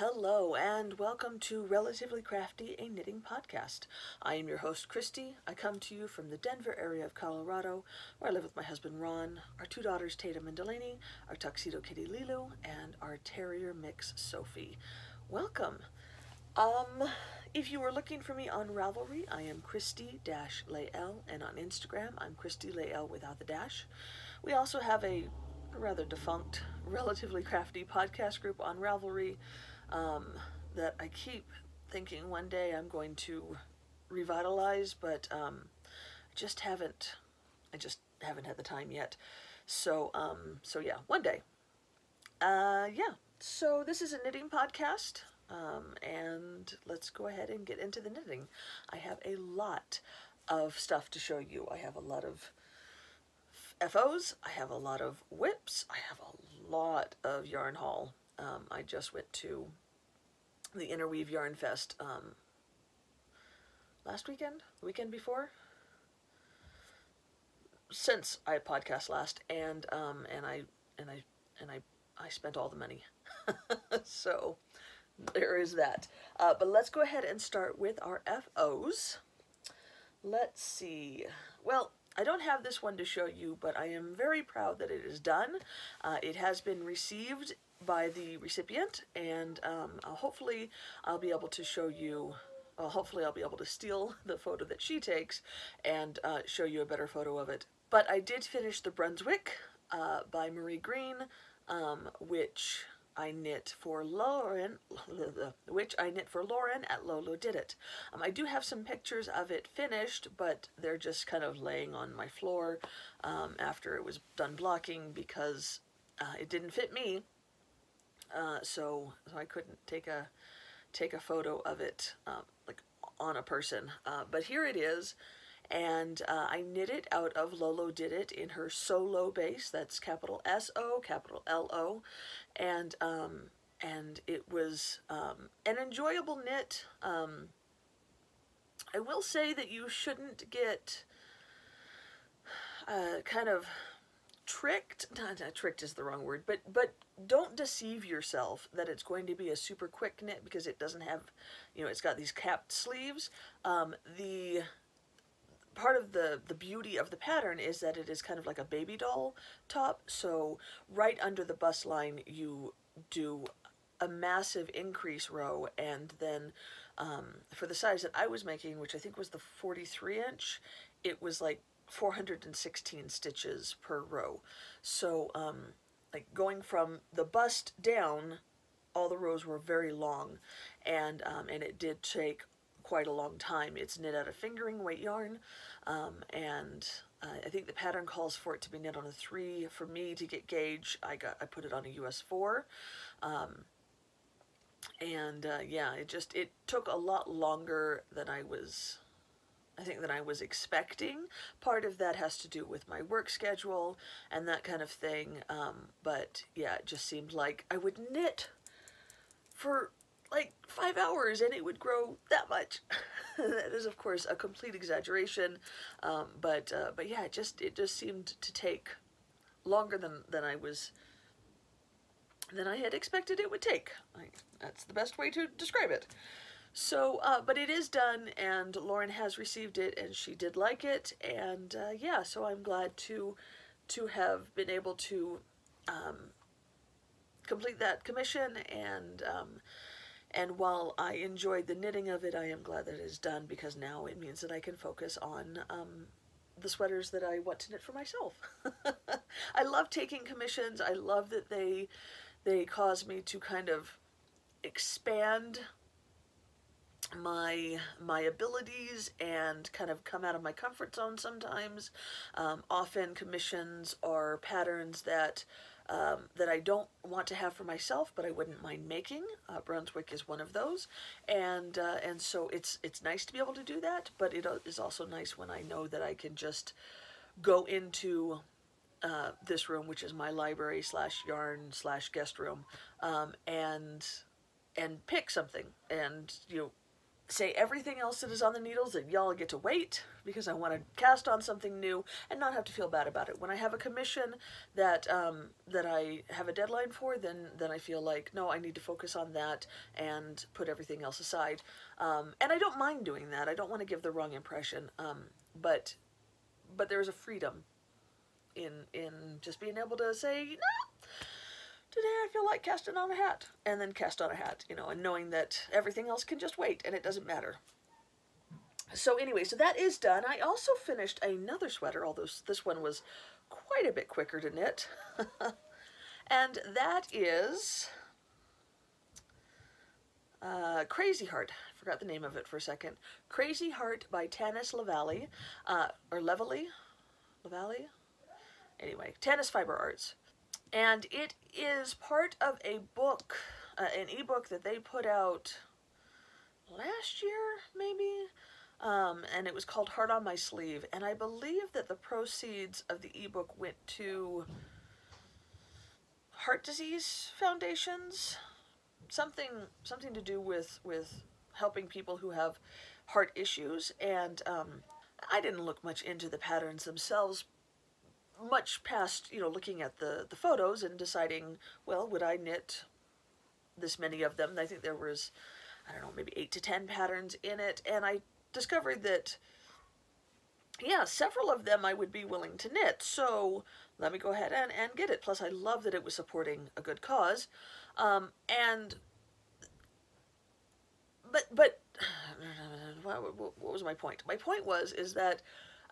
Hello and welcome to Relatively Crafty, a knitting podcast. I am your host, Christy. I come to you from the Denver area of Colorado, where I live with my husband, Ron, our two daughters, Tatum and Delaney, our tuxedo kitty, Lilu, and our terrier mix, Sophie. Welcome. Um, if you were looking for me on Ravelry, I am Cristi-Lael, and on Instagram, I'm Cristi-Lael without the dash. We also have a rather defunct, relatively crafty podcast group on Ravelry um, that I keep thinking one day I'm going to revitalize, but just haven't. I just haven't had the time yet. So yeah, one day. Yeah. So this is a knitting podcast, and let's go ahead and get into the knitting. I have a lot of stuff to show you. I have a lot of FOs. I have a lot of whips. I have a lot of yarn haul. I just went to the Interweave Yarn Fest last weekend, the weekend before, since I podcast last, and I spent all the money, so there is that. But let's go ahead and start with our FOs. Let's see. Well, I don't have this one to show you, but I am very proud that it is done. It has been received by the recipient, and hopefully I'll be able to show you, hopefully I'll be able to steal the photo that she takes and show you a better photo of it. But I did finish the Brunswick by Marie Green, which I knit for Lauren, at Lolo Did It. I do have some pictures of it finished, but they're just kind of laying on my floor after it was done blocking because it didn't fit me. So I couldn't take a photo of it like on a person. But here it is. And I knit it out of Lolo Did It in her solo base. That's capital S-O, capital L-O. And it was an enjoyable knit. I will say that you shouldn't get kind of tricked. Not tricked is the wrong word, but don't deceive yourself that it's going to be a super quick knit because it doesn't have, it's got these capped sleeves. The part of the beauty of the pattern is that it is kind of like a baby doll top, so right under the bust line you do a massive increase row, and then for the size that I was making, which I think was the 43 inch, it was like 416 stitches per row. So like going from the bust down, all the rows were very long, and it did take quite a long time. It's knit out of fingering weight yarn, and I think the pattern calls for it to be knit on a 3. For me to get gauge, I put it on a US 4, and yeah, it took a lot longer than I was expecting. Part of that has to do with my work schedule and that kind of thing, but yeah, it just seemed like I would knit for like 5 hours and it would grow that much. That is, of course, a complete exaggeration, but yeah, it just seemed to take longer than I had expected it would take. That's the best way to describe it. So, but it is done, and Lauren has received it, and she did like it, and yeah, so I'm glad to have been able to complete that commission, and while I enjoyed the knitting of it, I am glad that it is done, because now it means that I can focus on the sweaters that I want to knit for myself. I love taking commissions. I love that they cause me to kind of expand my abilities and kind of come out of my comfort zone sometimes. Often commissions are patterns that I don't want to have for myself, but I wouldn't mind making. Brunswick is one of those, and so it's nice to be able to do that, but it is also nice when I know that I can just go into this room, which is my library / yarn / guest room, and pick something, and say everything else that is on the needles that y'all get to wait, because I want to cast on something new and not have to feel bad about it. When I have a commission that that I have a deadline for, then I feel like, no, I need to focus on that and put everything else aside. And I don't mind doing that. I don't want to give the wrong impression. But there is a freedom in just being able to say, no, today I feel like casting on a hat, and then cast on a hat, you know, and knowing that everything else can just wait and it doesn't matter. So anyway, so that is done. I also finished another sweater, although this one was quite a bit quicker to knit. And that is Crazy Heart. I forgot the name of it for a second. Crazy Heart by Cristi-Lael, or Ravelry? Anyway, Tanis Fiber Arts. And it is part of a book, an ebook that they put out last year, maybe? And it was called Heart on My Sleeve. And I believe that the proceeds of the ebook went to heart disease foundations. Something to do with helping people who have heart issues. And I didn't look much into the patterns themselves, much past, you know, looking at the photos and deciding, well, would I knit this many of them? I think there was, I don't know, maybe 8 to 10 patterns in it, and I discovered that, yeah, several of them I would be willing to knit, so let me go ahead and get it. Plus, I love that it was supporting a good cause, but what was my point? My point is that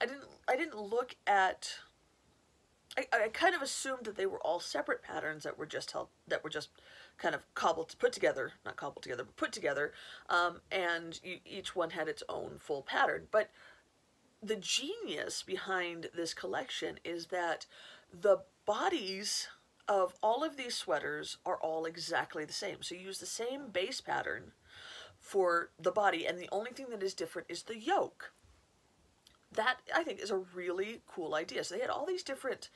I didn't look at. I kind of assumed that they were all separate patterns that were just kind of put together, and each one had its own full pattern. But the genius behind this collection is that the bodies of all of these sweaters are all exactly the same. So you use the same base pattern for the body, and the only thing that is different is the yoke. That, I think, is a really cool idea. So they had all these different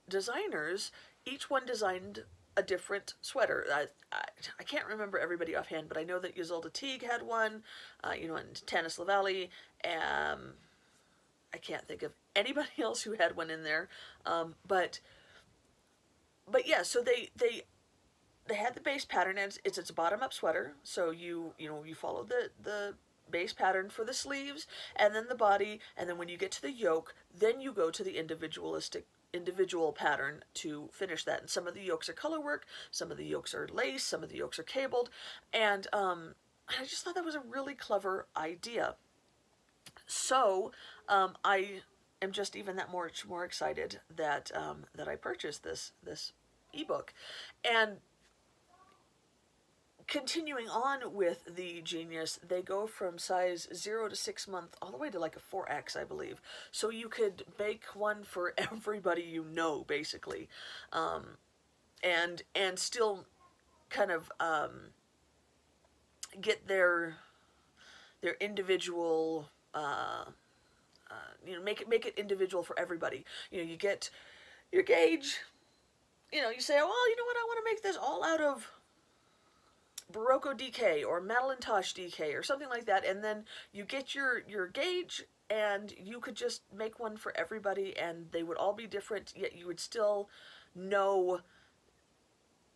designers. Each one designed a different sweater. I can't remember everybody offhand, but I know that Ysolda Teague had one, you know, and Cristi-Lael. I can't think of anybody else who had one in there. But yeah, so they had the base pattern, and it's a bottom-up sweater. So you follow the base pattern for the sleeves, and then the body, and then when you get to the yoke, then you go to the individual pattern to finish that. And some of the yokes are color work, some of the yokes are lace, some of the yokes are cabled, and I just thought that was a really clever idea. So I am just even that much more excited that that I purchased this ebook. And continuing on with the genius, they go from size 0 to 6 month all the way to like a 4X, I believe. So you could make one for everybody you know, basically, and still kind of get their individual, you know, make it individual for everybody. You know, you get your gauge. You know, you say, well, you know what, I want to make this all out of Barocco DK or Madelinetosh DK or something like that, and then you get your gauge, and you could just make one for everybody, and they would all be different, yet you would still know,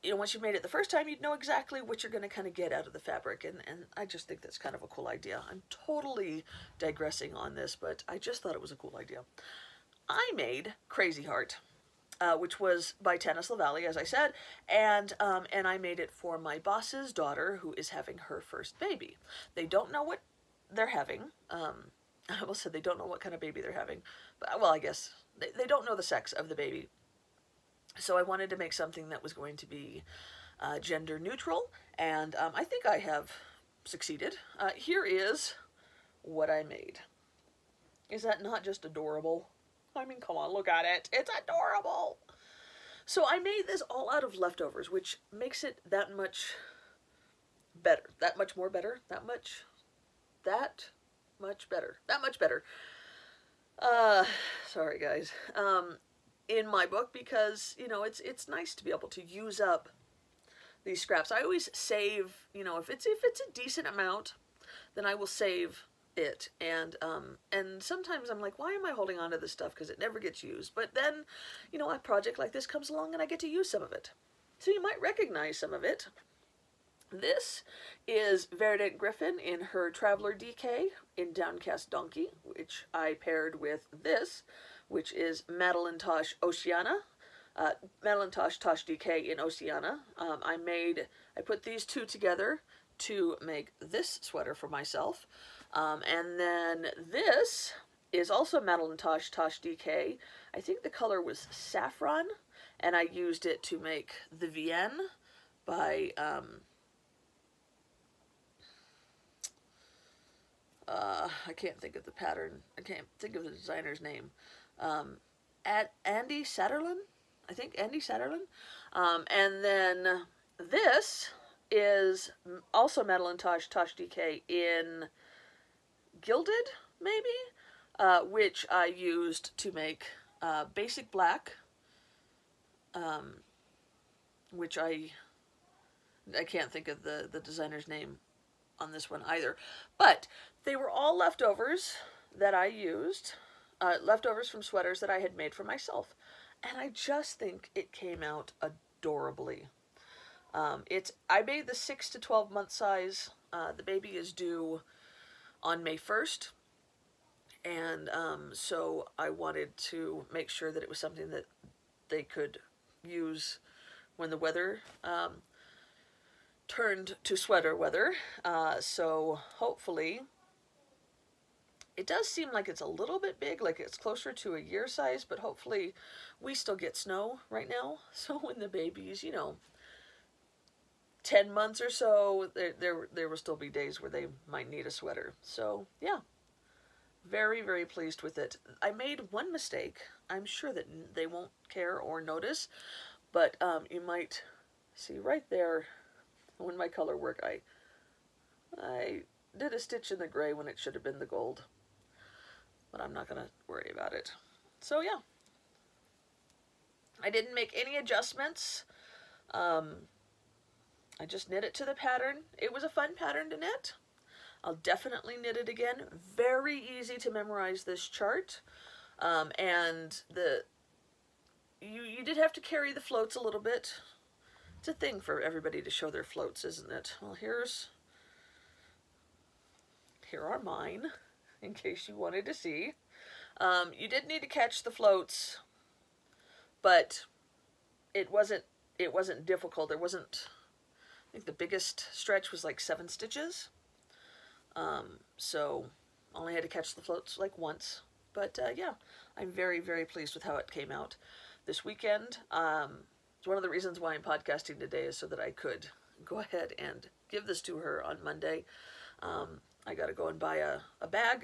you know, once you made it the first time, you'd know exactly what you're going to kind of get out of the fabric, and I just think that's kind of a cool idea. I'm totally digressing on this, but I just thought it was a cool idea. I made Crazy Heart, which was by Cristi-Lael, as I said, and I made it for my boss's daughter, who is having her first baby. They don't know what they're having. I almost said they don't know what kind of baby they're having, but, well, I guess they don't know the sex of the baby. So I wanted to make something that was going to be gender neutral, and I think I have succeeded. Here is what I made. Is that not just adorable? I mean, come on, look at it. It's adorable. So I made this all out of leftovers, which makes it that much better. That much more better. That much better. That much better. Sorry, guys. In my book, because, you know, it's nice to be able to use up these scraps. I always save, you know, if it's a decent amount, then I will save it. And sometimes I'm like, why am I holding on to this stuff? Because it never gets used. But then, you know, a project like this comes along and I get to use some of it. So you might recognize some of it. This is Verdant Griffin in her Traveler DK in Downcast Donkey, which I paired with this, which is Madeline Tosh Oceana. Madeline Tosh DK in Oceana. I put these two together to make this sweater for myself. And then this is also Madeline Tosh DK. I think the color was Saffron, and I used it to make the Vienne by I can't think of the pattern. I can't think of the designer's name. At Andy Satterlin, I think Andy Satterlin. And then this is also Madeline Tosh DK in Gilded, maybe, which I used to make Basic Black, which I can't think of the designer's name on this one either. But they were all leftovers that I used, leftovers from sweaters that I had made for myself. And I just think it came out adorably. I made the 6 to 12 month size. The baby is due on May 1st. And so I wanted to make sure that it was something that they could use when the weather turned to sweater weather. So hopefully, it does seem like it's a little bit big, like it's closer to a year size, but hopefully we still get snow right now. So when the baby's, you know, 10 months or so, there will still be days where they might need a sweater. So yeah, very, very pleased with it. I made one mistake. I'm sure that they won't care or notice, but you might see right there when my color work, I did a stitch in the gray when it should have been the gold, but I'm not going to worry about it. So yeah, I didn't make any adjustments. I just knit it to the pattern. It was a fun pattern to knit. I'll definitely knit it again. Very easy to memorize this chart. And you did have to carry the floats a little bit. It's a thing for everybody to show their floats, isn't it? Well, here are mine, in case you wanted to see. You did need to catch the floats, but it wasn't difficult. There wasn't, I think the biggest stretch was like 7 stitches. So only had to catch the floats like once. But yeah, I'm very, very pleased with how it came out this weekend. It's one of the reasons why I'm podcasting today is so that I could go ahead and give this to her on Monday. I got to go and buy a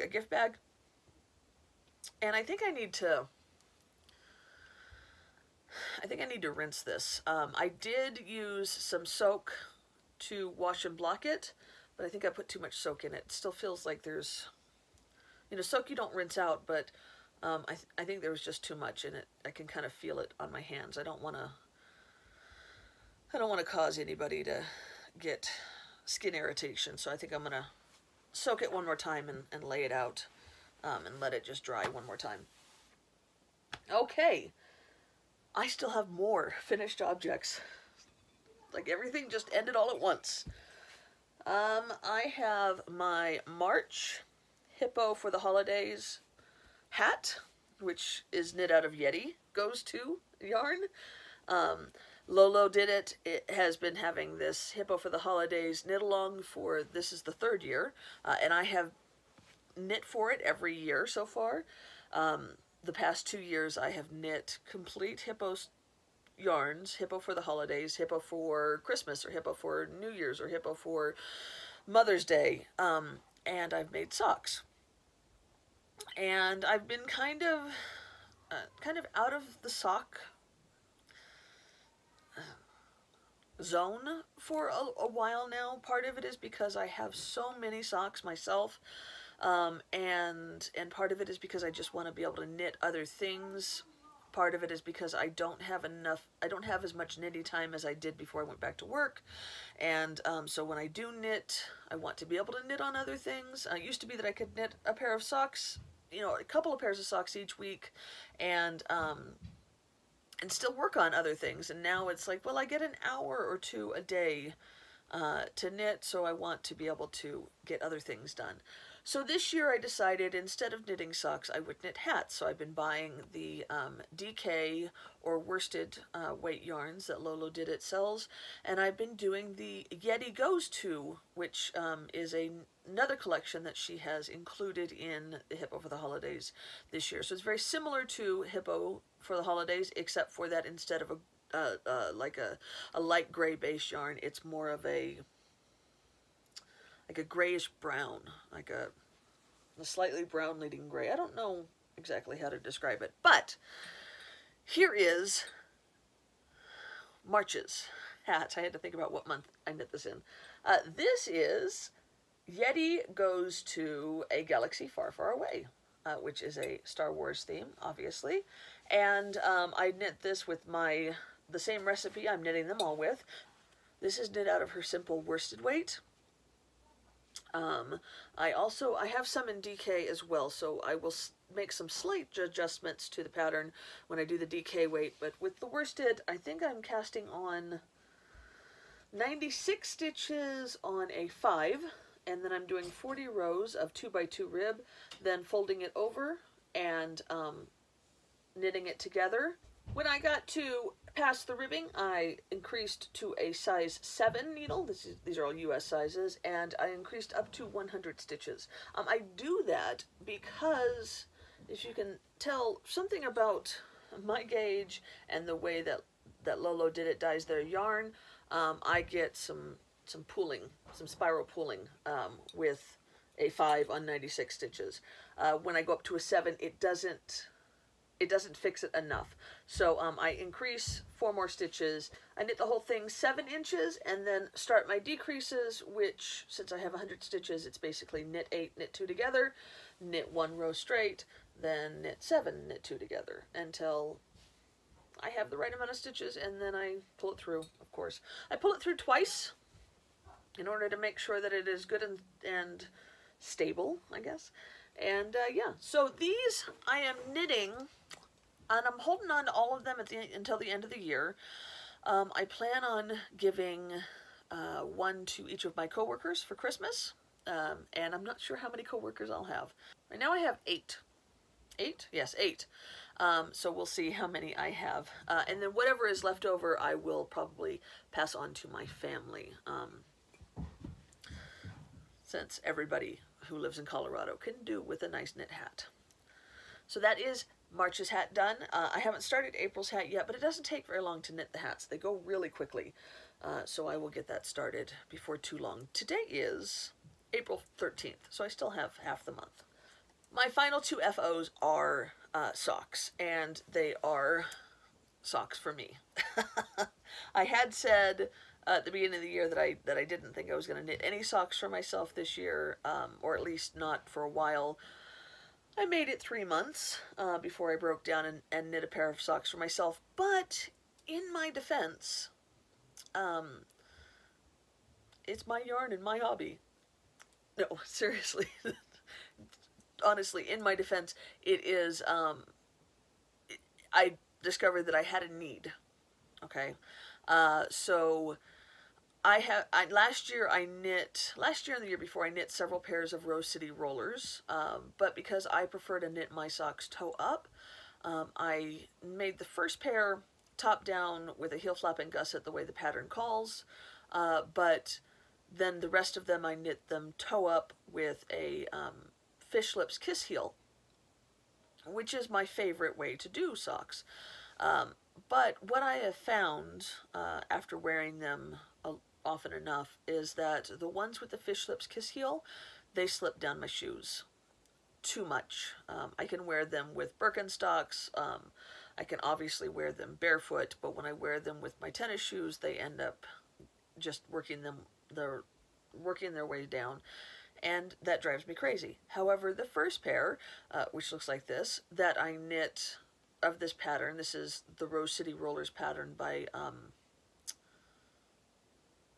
gift bag. And I think I need to rinse this. I did use some soak to wash and block it, but I think I put too much soak in it. It still feels like there's, you know, soak you don't rinse out, but I think there was just too much in it. I can kind of feel it on my hands. I don't want to cause anybody to get skin irritation, so I think I'm going to soak it one more time and lay it out and let it just dry one more time. Okay, I still have more finished objects. Like everything just ended all at once. I have my March Hippo for the Holidays hat, which is knit out of Yeti Goes To yarn. Lolo did it. It has been having this Hippo for the Holidays knit along for, this is the 3rd year, and I have knit for it every year so far. The past 2 years I have knit complete Hippo yarns, Hippo for the Holidays, Hippo for Christmas, or Hippo for New Year's, or Hippo for Mother's Day, and I've made socks. And I've been kind of out of the sock zone for a while now. Part of it is because I have so many socks myself, and part of it is because I just want to be able to knit other things part of it is because I don't have as much knitting time as I did before I went back to work. And so when I do knit, I want to be able to knit on other things. It used to be that I could knit a pair of socks, you know, a couple of pairs of socks each week, and still work on other things. And now it's like, well, I get an hour or two a day to knit, so I want to be able to get other things done. So this year I decided instead of knitting socks, I would knit hats. So I've been buying the DK or worsted weight yarns that Lolo Did It sells, and I've been doing the Yeti Goes To, which is another collection that she has included in the Hippo for the Holidays this year. So it's very similar to Hippo for the Holidays, except for that instead of like a light gray base yarn, it's more of a grayish brown, like a slightly brown leading gray. I don't know exactly how to describe it, but here is March's hat. I had to think about what month I knit this in. This is Yeti Goes to a Galaxy Far, Far Away, which is a Star Wars theme, obviously. And I knit this with the same recipe I'm knitting them all with. This is knit out of her simple worsted weight. I have some in DK as well, so I will make some slight adjustments to the pattern when I do the DK weight, but with the worsted, I think I'm casting on 96 stitches on a 5, and then I'm doing 40 rows of 2x2 rib, then folding it over and knitting it together. When I got to past the ribbing, I increased to a size 7 needle. These are all US sizes, and I increased up to 100 stitches. I do that because, as you can tell, something about my gauge and the way that Lolo Did It dyes their yarn, I get some pooling, some spiral pooling with a 5 on 96 stitches. When I go up to a 7, it doesn't fix it enough. So I increase 4 more stitches. I knit the whole thing 7 inches and then start my decreases, which, since I have 100 stitches, it's basically knit 8, knit 2 together, knit 1 row straight, then knit 7, knit 2 together until I have the right amount of stitches, and then I pull it through, of course. I pull it through twice in order to make sure that it is good and stable, I guess. And yeah, so these I am knitting, and I'm holding on to all of them until the end of the year. I plan on giving 1 to each of my coworkers for Christmas, and I'm not sure how many coworkers I'll have. Right now I have 8. 8? Yes, 8. So we'll see how many I have. And then whatever is left over, I will probably pass on to my family, since everybody who lives in Colorado can do with a nice knit hat. So that is March's hat done. I haven't started April's hat yet, but it doesn't take very long to knit the hats. They go really quickly, so I will get that started before too long. Today is April 13th, so I still have half the month. My final 2 FOs are socks, and they are socks for me. I had said at the beginning of the year that I didn't think I was going to knit any socks for myself this year, or at least not for a while. I made it 3 months before I broke down and knit a pair of socks for myself, but in my defense, it's my yarn and my hobby. No, seriously. Honestly, in my defense, it is, I discovered that I had a need, okay? So last year and the year before, I knit several pairs of Rose City rollers, but because I prefer to knit my socks toe up, I made the first pair top down with a heel flap and gusset the way the pattern calls, but then the rest of them I knit them toe up with a fish lips kiss heel, which is my favorite way to do socks. But what I have found after wearing them often enough is that the ones with the fish lips kiss heel, they slip down my shoes too much. I can wear them with Birkenstocks. I can obviously wear them barefoot, but when I wear them with my tennis shoes, they end up just working their way down, and that drives me crazy. However, the first pair, which looks like this, that I knit of this pattern. This is the Rose City Rollers pattern by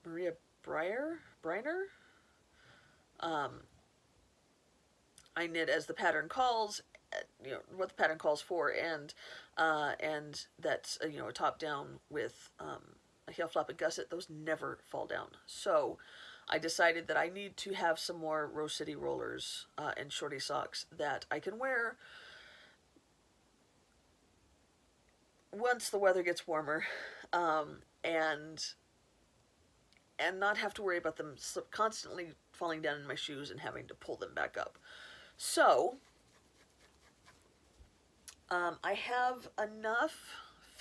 Maria Briner. I knit as the pattern calls, you know, what the pattern calls for, and that's, you know, a top down with a heel flap and gusset. Those never fall down. So I decided that I need to have some more Rose City Rollers and shorty socks that I can wear once the weather gets warmer, and not have to worry about them constantly falling down in my shoes and having to pull them back up. So I have enough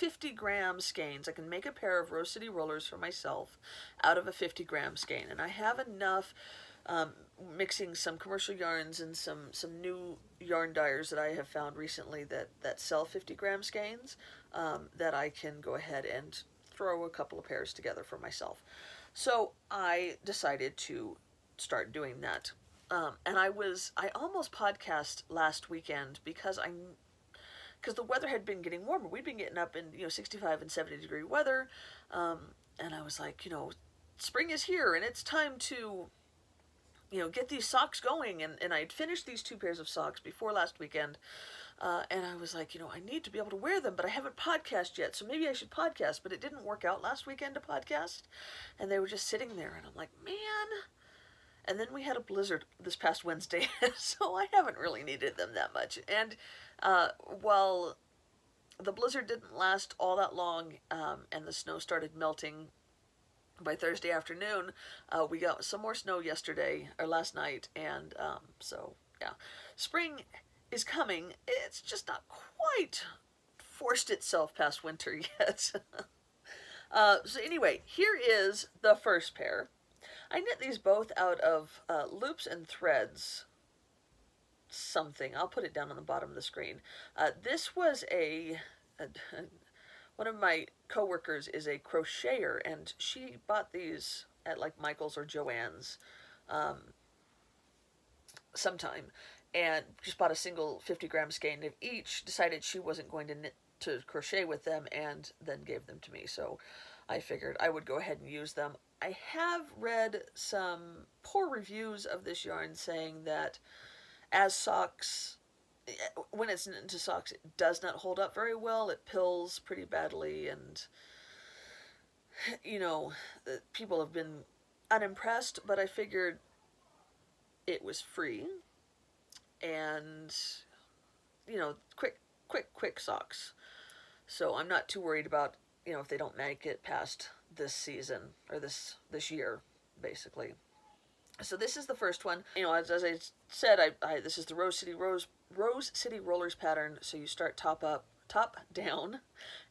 50-gram skeins. I can make a pair of Rose City Rollers for myself out of a 50-gram skein, and I have enough, mixing some commercial yarns and some new yarn dyers that I have found recently that sell 50-gram skeins, that I can go ahead and throw a couple of pairs together for myself. So I decided to start doing that. And I almost podcast last weekend because the weather had been getting warmer. We'd been getting up in, you know, 65 and 70 degree weather. And I was like, you know, spring is here and it's time to, you know, get these socks going. And I had finished these 2 pairs of socks before last weekend. And I was like, you know, I need to be able to wear them, but I haven't podcast yet, so maybe I should podcast. But it didn't work out last weekend to podcast, and they were just sitting there, and I'm like, man. And then we had a blizzard this past Wednesday, so I haven't really needed them that much. And while the blizzard didn't last all that long, and the snow started melting by Thursday afternoon, we got some more snow yesterday, or last night, and so, yeah. Spring is coming. It's just not quite forced itself past winter yet. So anyway, here is the first pair. I knit these both out of loops and threads something. I'll put it down on the bottom of the screen. This was one of my coworkers is a crocheter, and she bought these at like Michael's or Joann's sometime, and just bought a single 50-gram skein of each, decided she wasn't going to crochet with them, and then gave them to me. So I figured I would go ahead and use them. I have read some poor reviews of this yarn saying that as socks, when it's knit into socks, it does not hold up very well. It pills pretty badly, and, you know, people have been unimpressed, but I figured it was free, and, you know, quick socks. So I'm not too worried about, you know, if they don't make it past this season, or this year, basically. So this is the first one. You know, as I said, this is the Rose City Rollers pattern. So you start top down,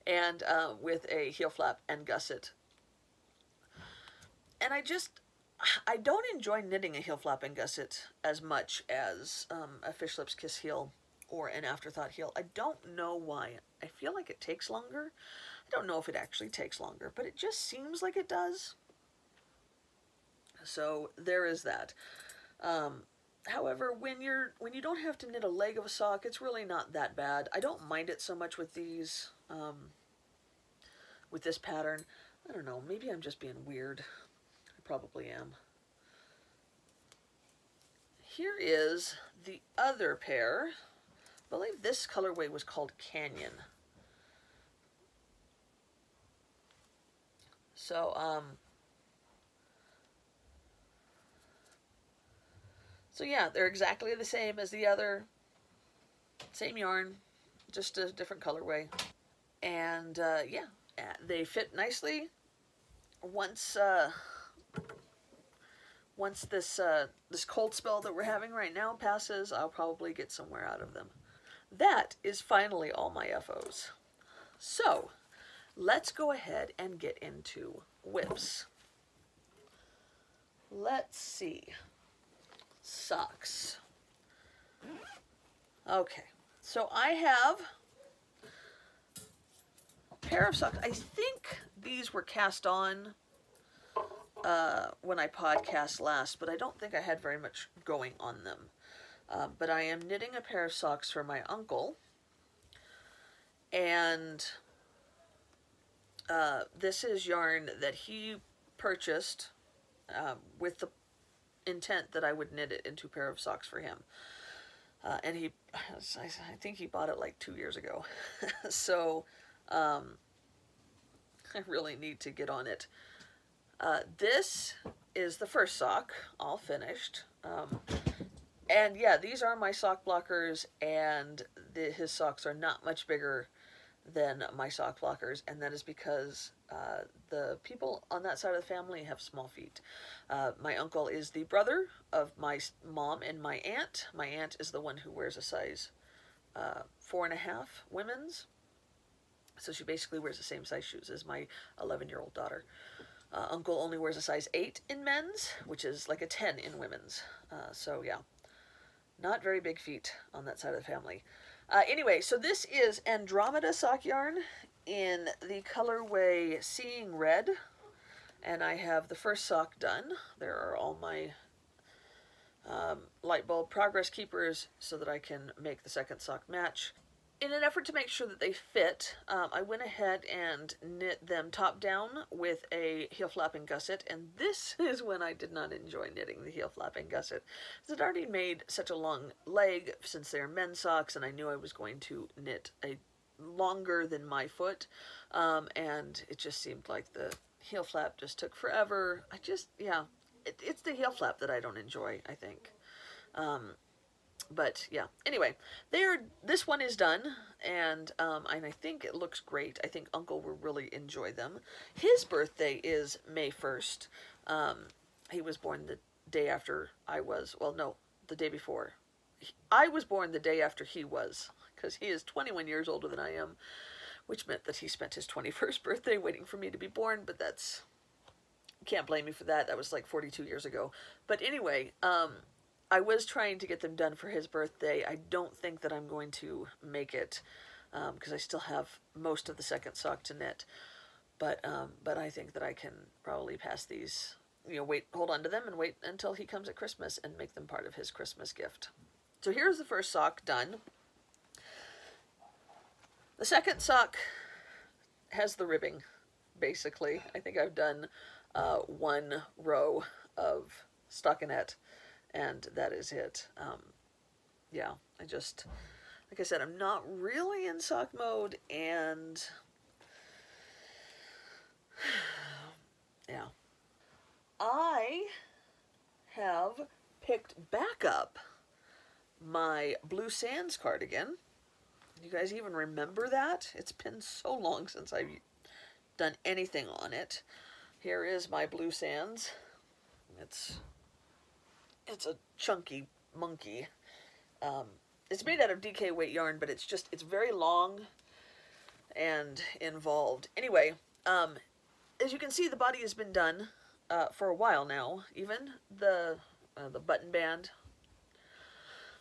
and with a heel flap and gusset. And I don't enjoy knitting a heel flap and gusset as much as a Fish Lips Kiss heel or an Afterthought heel. I don't know why. I feel like it takes longer. I don't know if it actually takes longer, but it just seems like it does. So there is that. However, when you don't have to knit a leg of a sock, it's really not that bad. I don't mind it so much with these, with this pattern. I don't know, maybe I'm just being weird. I probably am. Here is the other pair. I believe this colorway was called Canyon. So, so yeah, they're exactly the same as the other. Same yarn, just a different colorway. And yeah, they fit nicely. Once this cold spell that we're having right now passes, I'll probably get somewhere out of them. That is finally all my FOs. So let's go ahead and get into whips. Let's see. Socks. Okay, so I have a pair of socks. I think these were cast on when I podcast last, but I don't think I had very much going on them. But I am knitting a pair of socks for my uncle, And this is yarn that he purchased with the intent that I would knit it into a pair of socks for him. And I think he bought it like 2 years ago. So I really need to get on it. This is the first sock, all finished. And yeah, these are my sock blockers, and his socks are not much bigger than my sock blockers, and that is because the people on that side of the family have small feet. My uncle is the brother of my mom and my aunt. My aunt is the one who wears a size 4.5 women's, so she basically wears the same size shoes as my 11-year-old daughter. Uncle only wears a size 8 in men's, which is like a 10 in women's. So yeah, not very big feet on that side of the family. Anyway, so this is Andromeda sock yarn in the colorway Seeing Red, and I have the first sock done. There are all my light bulb progress keepers so that I can make the second sock match. In an effort to make sure that they fit, I went ahead and knit them top down with a heel flapping gusset, and this is when I did not enjoy knitting the heel flapping gusset. Because I'd already made such a long leg since they're men's socks, and I knew I was going to knit a longer than my foot, and it just seemed like the heel flap just took forever. It's the heel flap that I don't enjoy, I think. But yeah, anyway, this one is done, and I think it looks great. I think Uncle will really enjoy them. His birthday is May 1st. He was born the day after I was, well, no, the day before. I was born the day after he was, because he is 21 years older than I am, which meant that he spent his 21st birthday waiting for me to be born, but that's, can't blame me for that. That was like 42 years ago. But anyway, I was trying to get them done for his birthday. I don't think that I'm going to make it because I still have most of the second sock to knit. But I think that I can probably pass these, hold on to them and wait until he comes at Christmas and make them part of his Christmas gift. So here's the first sock done. The second sock has the ribbing, basically. I think I've done one row of stockinette, and that is it. Yeah, like I said, I'm not really in sock mode, and yeah. I have picked back up my Blue Sands cardigan. You guys even remember that? It's been so long since I've done anything on it. Here is my Blue Sands. It's a chunky monkey. It's made out of DK weight yarn, but it's very long and involved. Anyway, as you can see, the body has been done for a while now. Even the button band.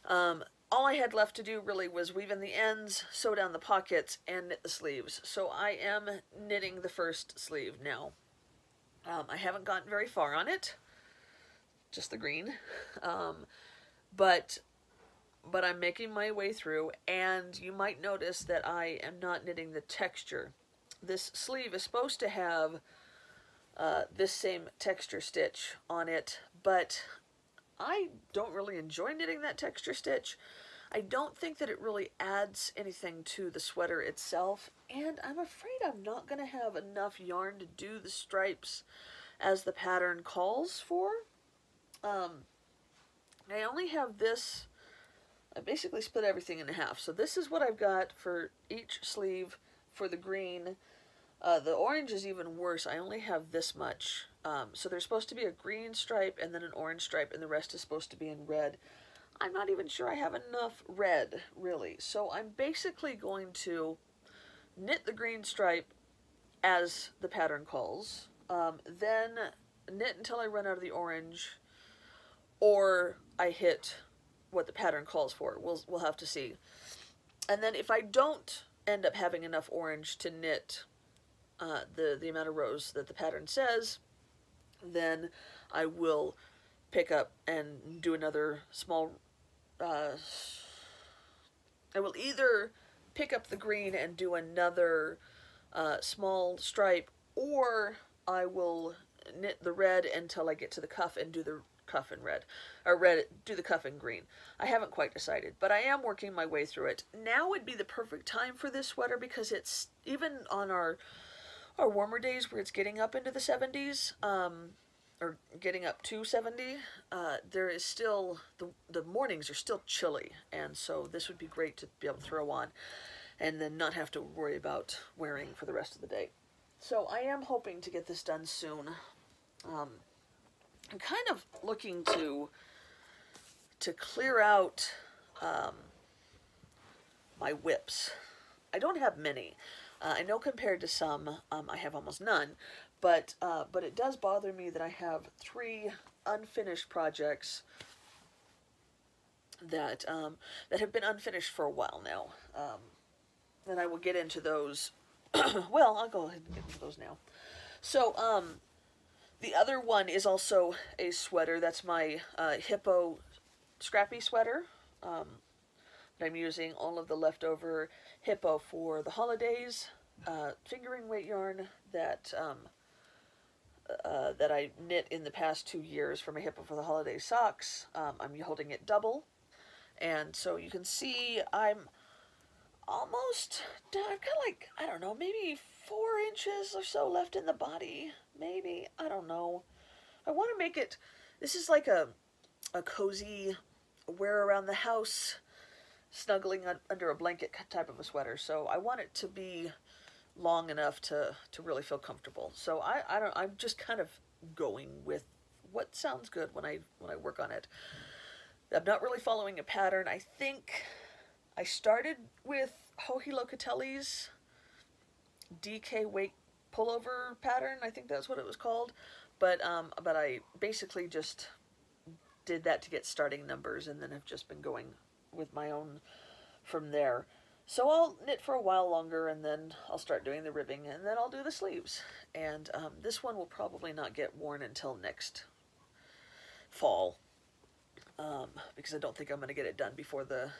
All I had left to do really was weave in the ends, sew down the pockets, and knit the sleeves. So I am knitting the first sleeve now. I haven't gotten very far on it. Just the green, but I'm making my way through, and you might notice that I am not knitting the texture. This sleeve is supposed to have this same texture stitch on it, but I don't really enjoy knitting that texture stitch. I don't think that it really adds anything to the sweater itself, and I'm afraid I'm not going to have enough yarn to do the stripes as the pattern calls for. I only have this, I basically split everything in half. So this is what I've got for each sleeve for the green. The orange is even worse. I only have this much. So there's supposed to be a green stripe and then an orange stripe, and the rest is supposed to be in red. I'm not even sure I have enough red, really. So I'm basically going to knit the green stripe as the pattern calls, then knit until I run out of the orange, or I hit what the pattern calls for. We'll have to see. And then if I don't end up having enough orange to knit the amount of rows that the pattern says, then I will pick up and do another small, I will either pick up the green and do another small stripe, or I will knit the red until I get to the cuff and do the cuff in red, or do the cuff in green. I haven't quite decided, but I am working my way through it. Now would be the perfect time for this sweater, because it's, even on our warmer days where it's getting up into the 70s, or getting up to 70, there is still, the mornings are still chilly, and so this would be great to be able to throw on and then not have to worry about wearing for the rest of the day. So I am hoping to get this done soon. I'm kind of looking to clear out my whips. I don't have many. I know compared to some, I have almost none, but it does bother me that I have 3 unfinished projects that that have been unfinished for a while now. And I will get into those. Well, I'll go ahead and get into those now. So, the other one is also a sweater. That's my hippo scrappy sweater. I'm using all of the leftover hippo for the holidays. Fingering weight yarn that that I knit in the past 2 years for my hippo for the holiday socks. I'm holding it double, and so you can see I'm kind of like, I don't know, maybe 4 inches or so left in the body. Maybe, I don't know. I want to make it, this is like a cozy wear around the house, snuggling under a blanket type of a sweater. So I want it to be long enough to really feel comfortable. So I'm just kind of going with what sounds good when I work on it. I'm not really following a pattern. I think I started with Joji Locatelli's DK weight pullover pattern. I think that's what it was called. But I basically just did that to get starting numbers, and then have just been going with my own from there. So I'll knit for a while longer, and then I'll start doing the ribbing, and then I'll do the sleeves. And this one will probably not get worn until next fall, because I don't think I'm going to get it done before the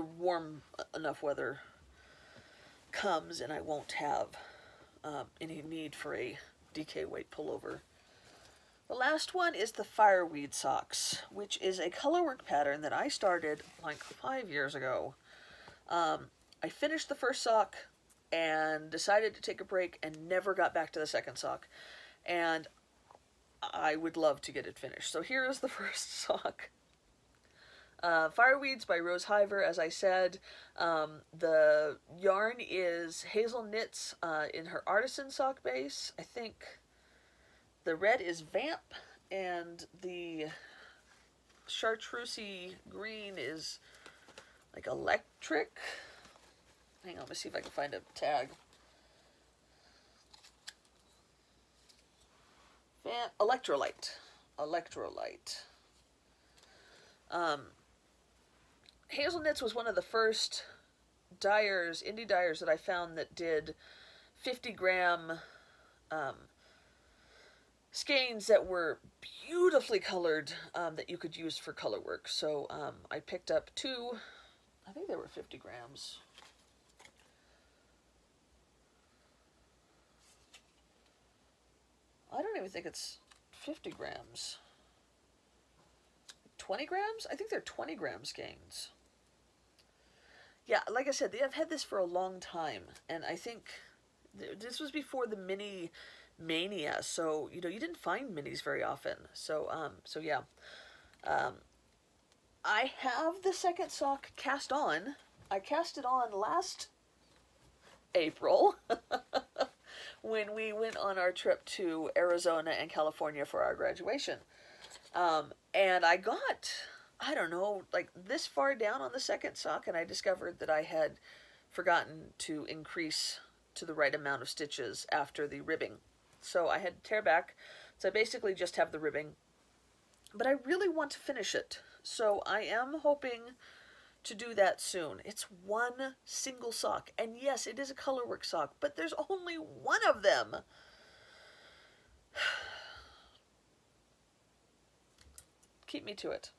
warm enough weather comes, and I won't have any need for a DK weight pullover. The last one is the fireweed socks, which is a colorwork pattern that I started like 5 years ago. I finished the first sock and decided to take a break and never got back to the second sock. And I would love to get it finished. So here is the first sock. Fireweeds by Rose Hiver, as I said. The yarn is Hazel Knits in her artisan sock base. I think the red is Vamp, and the chartreusey green is like Electric. Hang on, let me see if I can find a tag. Vamp, Electrolyte. Electrolyte. Hazel Knits was one of the first dyers, indie dyers, that I found that did 50-gram skeins that were beautifully colored, that you could use for color work. So I picked up 2, I think they were 50 grams. I don't even think it's 50 grams. 20 grams? I think they're 20 gram skeins. Yeah, like I said, I've had this for a long time, and I think this was before the mini mania, so you didn't find minis very often. So yeah, I have the second sock cast on. I cast it on last April when we went on our trip to Arizona and California for our graduation, and I got, I don't know, like this far down on the second sock, and I discovered that I had forgotten to increase to the right amount of stitches after the ribbing. So I had to tear back. So I basically just have the ribbing. But I really want to finish it. So I am hoping to do that soon. It's one single sock. And yes, it is a colorwork sock, but there's only one of them. Keep me to it.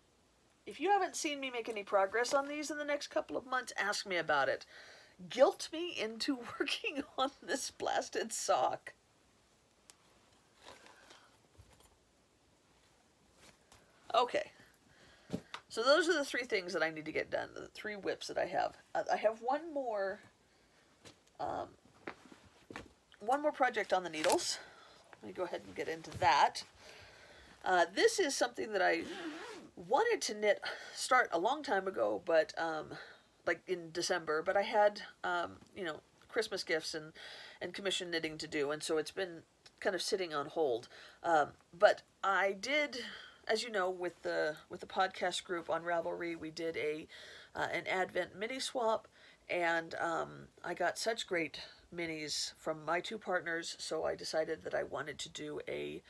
If you haven't seen me make any progress on these in the next couple of months, ask me about it. guilt me into working on this blasted sock. Okay, so those are the 3 things that I need to get done, the 3 whips that I have. I have one more project on the needles. Let me go ahead and get into that. This is something that I wanted to start a long time ago, but like in December, but I had, you know, Christmas gifts and commission knitting to do, and so it's been kind of sitting on hold. But I did, as you know, with the podcast group on Ravelry, we did an Advent mini swap, and I got such great minis from my 2 partners, so I decided that I wanted to do a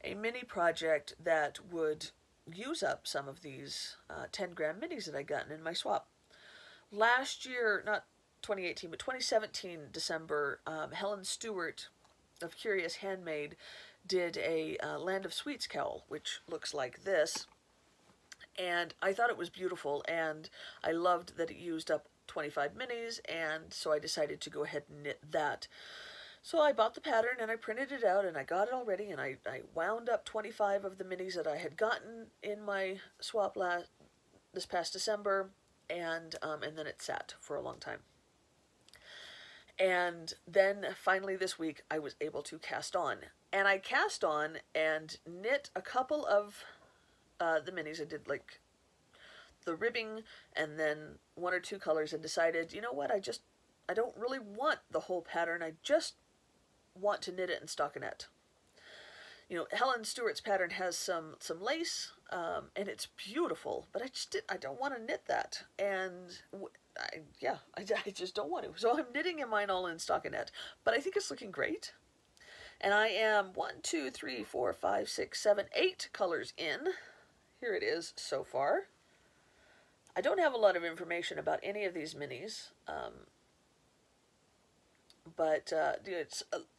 mini project that would use up some of these 10-gram minis that I'd gotten in my swap. Last year, not 2018, but 2017, December, Helen Stewart of Curious Handmade did a Land of Sweets cowl, which looks like this. And I thought it was beautiful, and I loved that it used up 25 minis, and so I decided to go ahead and knit that. So I bought the pattern, and I printed it out, and I got it all ready, and I wound up 25 of the minis that I had gotten in my swap this past December, and then it sat for a long time. And then finally this week I was able to cast on. And I cast on and knit a couple of the minis. I did like the ribbing and then 1 or 2 colors, and decided, you know what, I don't really want the whole pattern. I just want to knit it in stockinette. You know, Helen Stewart's pattern has some lace, and it's beautiful, but I don't want to knit that. And I just don't want to. So I'm knitting in mine all in stockinette, but I think it's looking great. And I am 1, 2, 3, 4, 5, 6, 7, 8 colors in. Here it is so far. I don't have a lot of information about any of these minis, but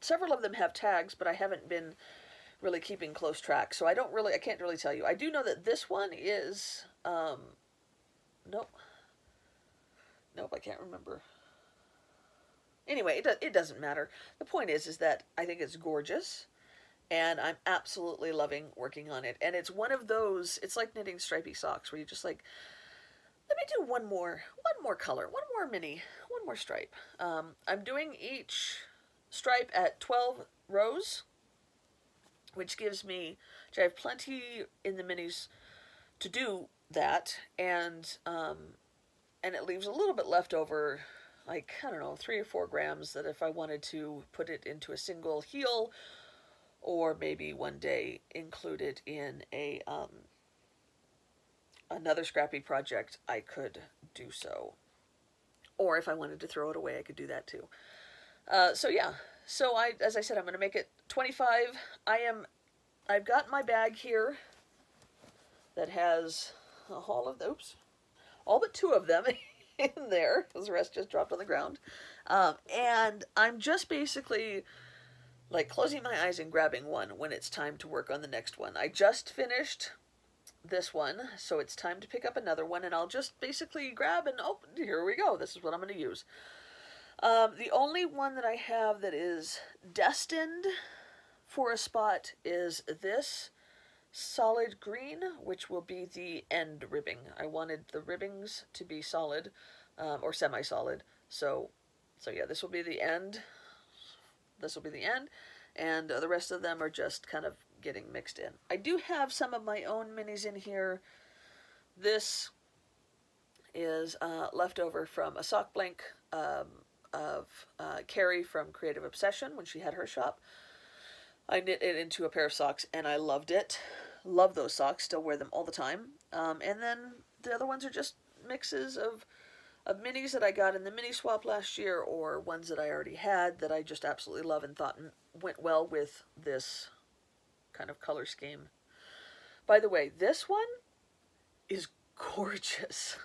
several of them have tags, but I haven't been really keeping close track, so I can't really tell you. I do know that this one is, nope, I can't remember. Anyway, it doesn't matter. The point is that I think it's gorgeous, and I'm absolutely loving working on it. And it's one of those, it's like knitting stripy socks, where you just like, let me do one more color, one more mini, one more stripe. I'm doing each stripe at 12 rows, which I have plenty in the minis to do that, and it leaves a little bit left over, like, I don't know, 3 or 4 grams, that if I wanted to put it into a single heel, or maybe one day include it in another scrappy project, I could do so. Or if I wanted to throw it away, I could do that too. So yeah, so as I said, I'm going to make it 25. I've got my bag here that has all but 2 of them in there, because the rest just dropped on the ground. And I'm just basically like closing my eyes and grabbing one when it's time to work on the next one. I just finished this one, so it's time to pick up another one, and I'll just basically grab and, oh, here we go. This is what I'm going to use. The only one that I have that is destined for a spot is this solid green, which will be the end ribbing. I wanted the ribbings to be solid, or semi-solid. So yeah, this will be the end. This will be the end, and the rest of them are just kind of getting mixed in. I do have some of my own minis in here. This is leftover from a sock blank of Carrie from Creative Obsession when she had her shop. I knit it into a pair of socks, and I loved it. Love those socks, still wear them all the time. And then the other ones are just mixes of minis that I got in the mini swap last year, or ones that I already had that I just absolutely love and thought went well with this kind of color scheme. By the way, this one is gorgeous.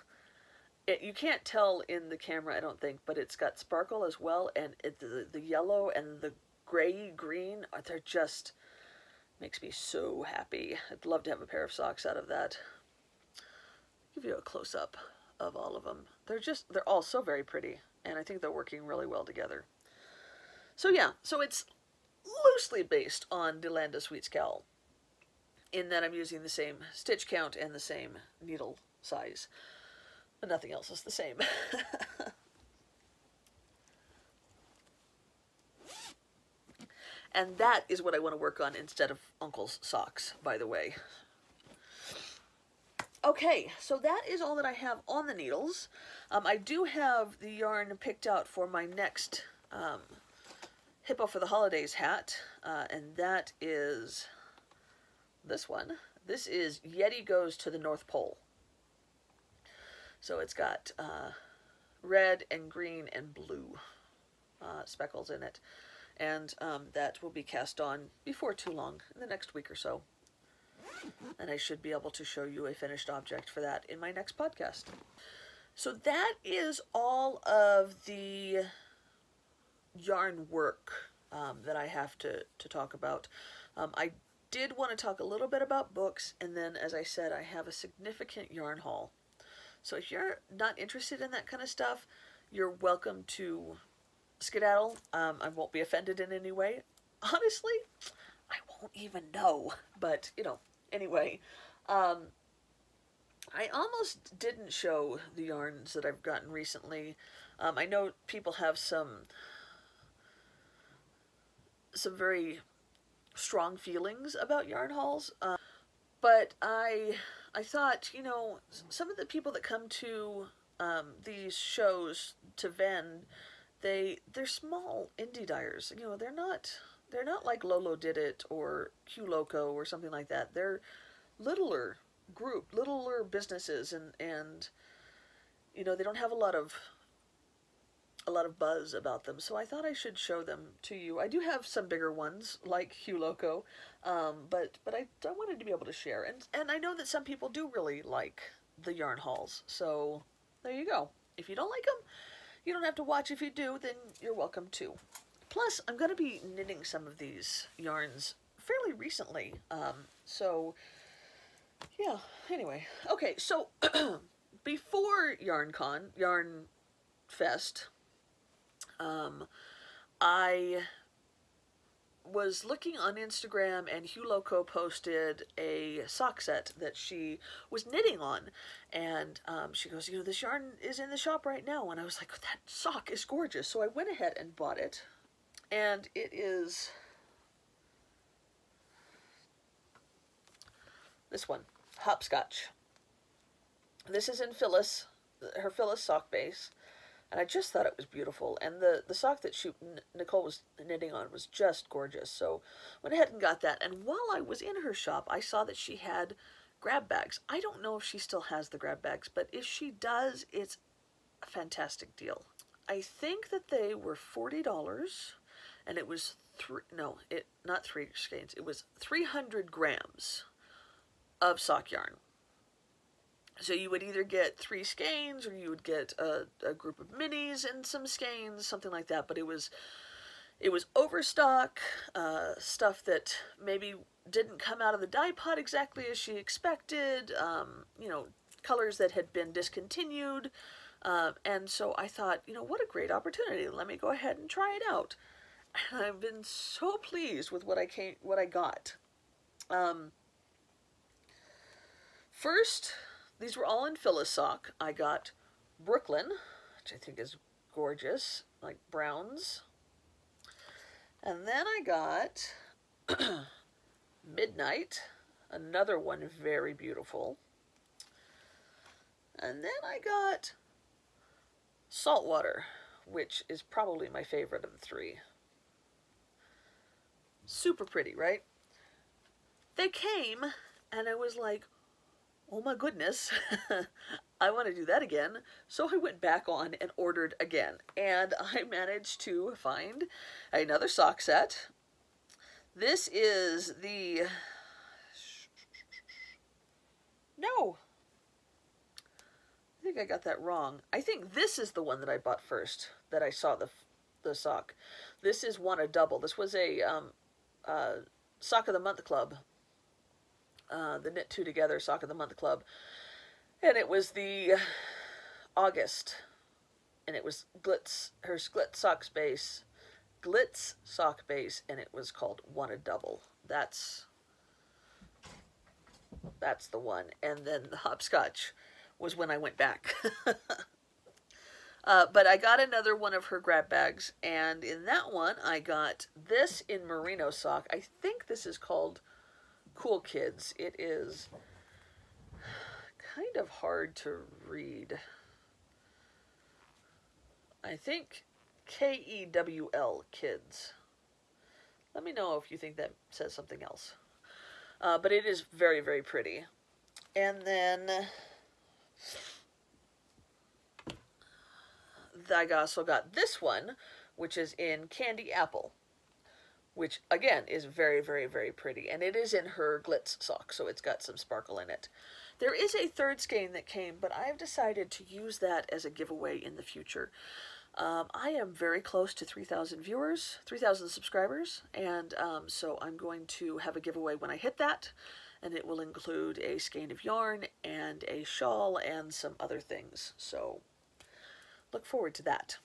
You can't tell in the camera, I don't think, but it's got sparkle as well, and the yellow and the gray green, they're just, makes me so happy. I'd love to have a pair of socks out of that. Give you a close-up of all of them. They're all so very pretty, and I think they're working really well together. So yeah, so it's loosely based on Delanda Sweet Scowl, in that I'm using the same stitch count and the same needle size, but nothing else is the same. And that is what I want to work on instead of Uncle's socks, by the way. Okay, so that is all that I have on the needles. I do have the yarn picked out for my next Hippo for the Holidays hat, and that is this one. This is Yeti Goes to the North Pole. So it's got red and green and blue speckles in it, and that will be cast on before too long, in the next week or so. And I should be able to show you a finished object for that in my next podcast. So that is all of the yarn work that I have to talk about. I did want to talk a little bit about books, and then, as I said, I have a significant yarn haul. So if you're not interested in that kind of stuff, you're welcome to skedaddle. I won't be offended in any way. Honestly, I won't even know. But, you know, anyway, I almost didn't show the yarns that I've gotten recently. I know people have some very strong feelings about yarn hauls, but I thought, you know, some of the people that come to these shows to vend, they're small indie dyers. You know, they're not like Lolo Did It or Q Loco or something like that. They're littler businesses, and you know, they don't have a lot of buzz about them. So I thought I should show them to you. I do have some bigger ones like Q Loco, but I wanted to be able to share. And I know that some people do really like the yarn hauls. So there you go. If you don't like them, you don't have to watch. If you do, then you're welcome to. Plus, I'm going to be knitting some of these yarns fairly recently. So, yeah, anyway. Okay, so before YarnCon, Yarn Fest, I was looking on Instagram, and Hugh Loco posted a sock set that she was knitting on, and she goes, you know, this yarn is in the shop right now, and I was like, that sock is gorgeous. So I went ahead and bought it, and it is this one, Hopscotch. This is in Phyllis, her Phyllis sock base. And I just thought it was beautiful. And the sock that Nicole was knitting on was just gorgeous. So went ahead and got that. And while I was in her shop, I saw that she had grab bags. I don't know if she still has the grab bags, but if she does, it's a fantastic deal. I think that they were $40, and it was not 3 skeins. It was 300 grams of sock yarn. So you would either get 3 skeins, or you would get a group of minis and some skeins, something like that. But it was overstock, stuff that maybe didn't come out of the dye pot exactly as she expected, you know, colors that had been discontinued. And so I thought, you know, what a great opportunity. Let me go ahead and try it out. And I've been so pleased with what I got. First, these were all in Phyllis sock. I got Brooklyn, which I think is gorgeous, like browns. And then I got Midnight, another one very beautiful. And then I got Saltwater, which is probably my favorite of the 3. Super pretty, right? They came, and I was like, oh my goodness, I want to do that again. So I went back on and ordered again. And I managed to find another sock set. This is the... No! I think I got that wrong. I think this is the one that I bought first, that I saw the sock. This is one a double. This was a Sock of the Month Club. The Knit Two Together Sock of the Month Club. And it was the August, and it was her Glitz sock base, and it was called Wanted Double. That's the one. And then the hopscotch was when I went back. But I got another one of her grab bags, and in that one I got this in merino sock. I think this is called Cool Kids. It is kind of hard to read. I think Kewl, Kids. Let me know if you think that says something else. But it is very, very pretty. And then I also got this one, which is in Candy Apple, which again is very, very, very pretty. And it is in her Glitz sock, so it's got some sparkle in it. There is a third skein that came, but I've decided to use that as a giveaway in the future. I am very close to 3,000 viewers, 3,000 subscribers, and so I'm going to have a giveaway when I hit that, and it will include a skein of yarn and a shawl and some other things. So look forward to that.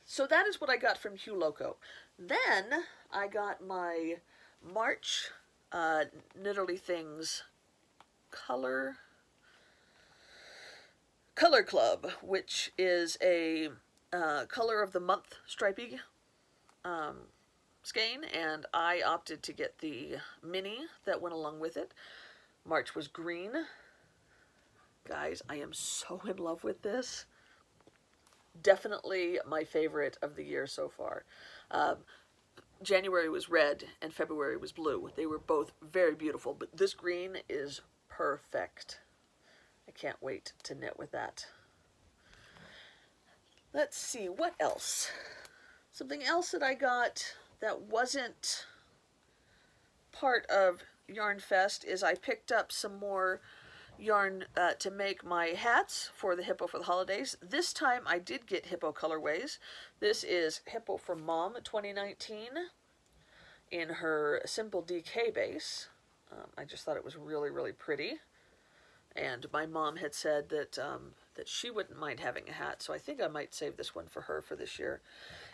So that is what I got from Hugh Loco. Then I got my March Knitterly Things Color Club, which is a color of the month stripy skein, and I opted to get the mini that went along with it. March was green. Guys, I am so in love with this. Definitely my favorite of the year so far. January was red and February was blue. They were both very beautiful, but this green is perfect. I can't wait to knit with that. Let's see, what else? Something else that I got that wasn't part of Yarn Fest is I picked up some more yarn to make my hats for the Hippo for the holidays. This time I did get Hippo colorways. This is Hippo for Mom 2019 in her Simple DK base. I just thought it was really, really pretty. And my mom had said that that she wouldn't mind having a hat, so I think I might save this one for her for this year.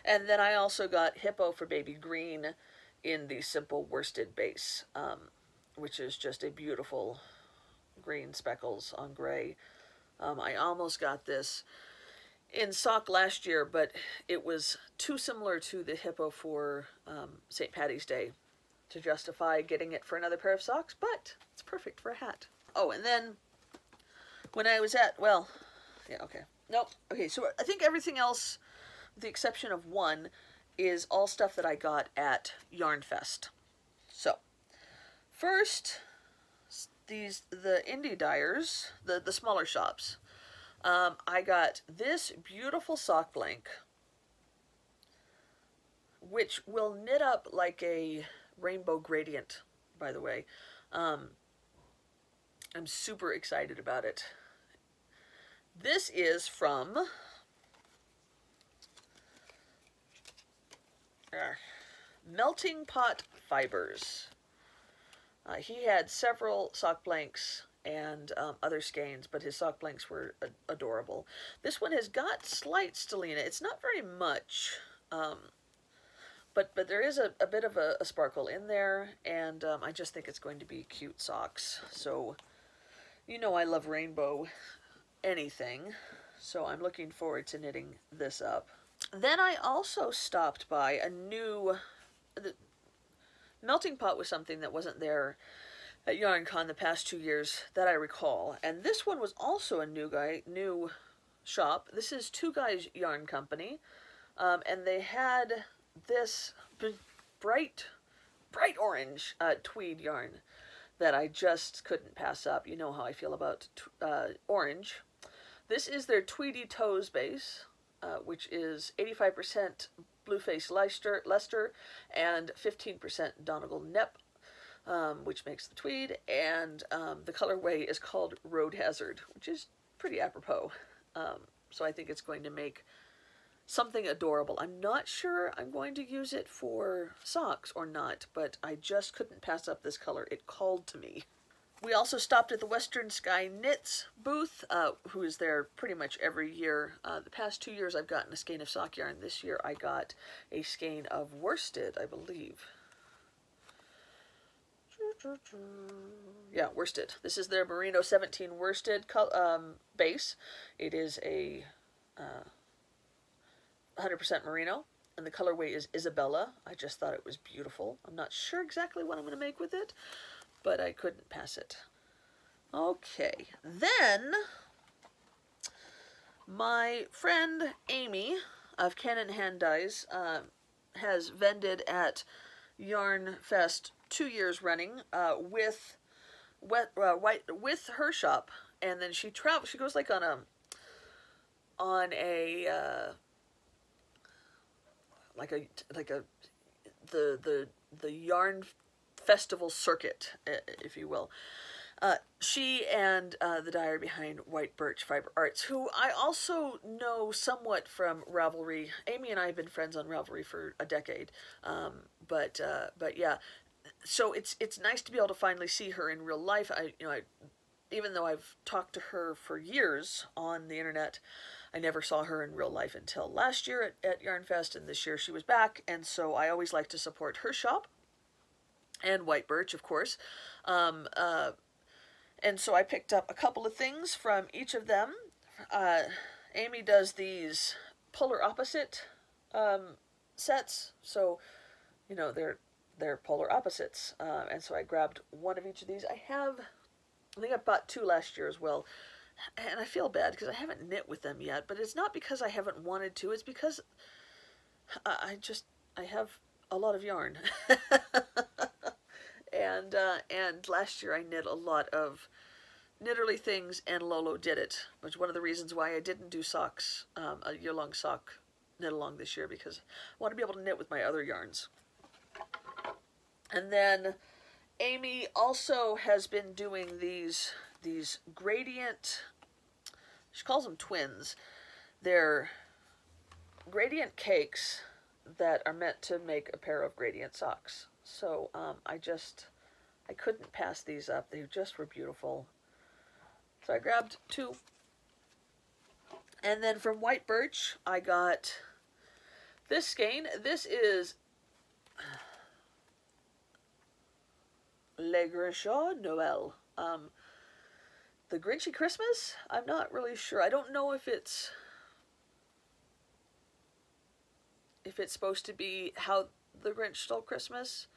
And then I also got Hippo for Baby Green in the Simple Worsted base, which is just a beautiful green speckles on gray. I almost got this in sock last year, but it was too similar to the Hippo for St. Patty's Day to justify getting it for another pair of socks, but it's perfect for a hat. Oh, and then when I was at, well, yeah, okay. Nope. Okay, so I think everything else, with the exception of one, is all stuff that I got at Yarn Fest. So, first, the indie dyers, the smaller shops. I got this beautiful sock blank, which will knit up like a rainbow gradient, by the way. I'm super excited about it. This is from Melting Pot Fibers. He had several sock blanks and other skeins, but his sock blanks were adorable. This one has got slight stellina. It's not very much, but there is a bit of a sparkle in there, and I just think it's going to be cute socks. So, you know I love rainbow anything, so I'm looking forward to knitting this up. Then I also stopped by a new... Melting Pot was something that wasn't there at YarnCon the past 2 years that I recall, and this one was also a new shop. This is Two Guys Yarn Company, and they had this bright orange tweed yarn that I just couldn't pass up. You know how I feel about orange. This is their Tweedy Toes base, which is 85% Blueface Leicester and 15% Donegal Nep, which makes the tweed, and the colorway is called Road Hazard, which is pretty apropos. So I think it's going to make something adorable. I'm not sure I'm going to use it for socks or not, but I just couldn't pass up this color. It called to me. We also stopped at the Western Sky Knits booth, who is there pretty much every year. The past 2 years I've gotten a skein of sock yarn. This year I got a skein of worsted, I believe. Yeah, worsted. This is their Merino 17 worsted base. It is a 100% merino, and the colorway is Isabella. I just thought it was beautiful. I'm not sure exactly what I'm going to make with it, but I couldn't pass it. Okay, then my friend Amy of Cannon Hand Dyes has vended at Yarn Fest 2 years running with her shop, and then she travels. She goes like on a the yarn festival circuit, if you will. She and the dyer behind White Birch Fiber Arts, who I also know somewhat from Ravelry. Amy and I have been friends on Ravelry for a decade, but yeah. So it's nice to be able to finally see her in real life. Even though I've talked to her for years on the internet, I never saw her in real life until last year at Yarn Fest, and this year she was back, and so I always like to support her shop, and White Birch, of course. And so I picked up a couple of things from each of them. Amy does these polar opposite sets, so, you know, they're polar opposites, and so I grabbed one of each of these. I think I bought 2 last year as well, and I feel bad because I haven't knit with them yet, but it's not because I haven't wanted to, it's because I have a lot of yarn. And last year I knit a lot of knitterly things, and Lolo did it, which is one of the reasons why I didn't do socks, a year-long sock knit along this year, because I want to be able to knit with my other yarns. And then Amy also has been doing these gradient, she calls them twins. They're gradient cakes that are meant to make a pair of gradient socks. So I couldn't pass these up. They just were beautiful. So I grabbed 2. And then from White Birch, I got this skein. This is Le Grinchot Noël. The Grinchy Christmas? I'm not really sure. I don't know if it's supposed to be how the Grinch stole Christmas,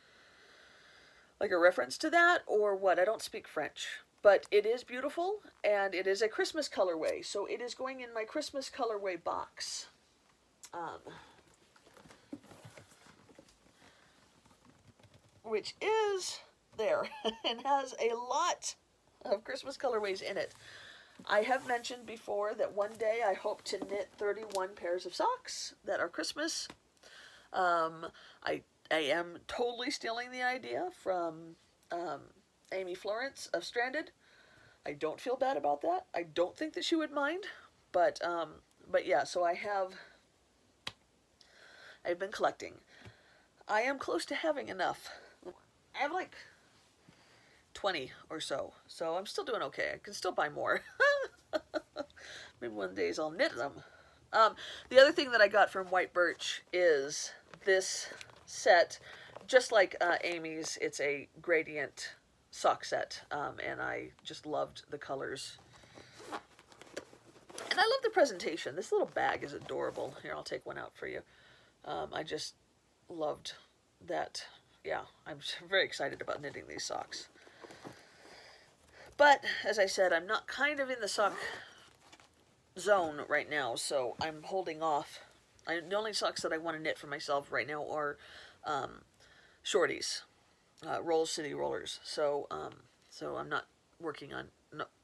like a reference to that, or what. I don't speak French, but it is beautiful, and it is a Christmas colorway, so it is going in my Christmas colorway box. Which is there and has a lot of Christmas colorways in it. I have mentioned before that one day I hope to knit 31 pairs of socks that are Christmas. I am totally stealing the idea from Amy Florence of Stranded. I don't feel bad about that. I don't think that she would mind, but yeah, so I've been collecting. I am close to having enough. I have like 20 or so I'm still doing okay. I can still buy more. Maybe one days I'll knit them. The other thing that I got from White Birch is this set, just like Amy's. It's a gradient sock set, and I just loved the colors. And I love the presentation. This little bag is adorable. Here, I'll take one out for you. I just loved that. Yeah, I'm very excited about knitting these socks. But, as I said, I'm not kind of in the sock zone right now, so I'm holding off. The only socks that I want to knit for myself right now are shorties, Roll City Rollers. So I'm not working on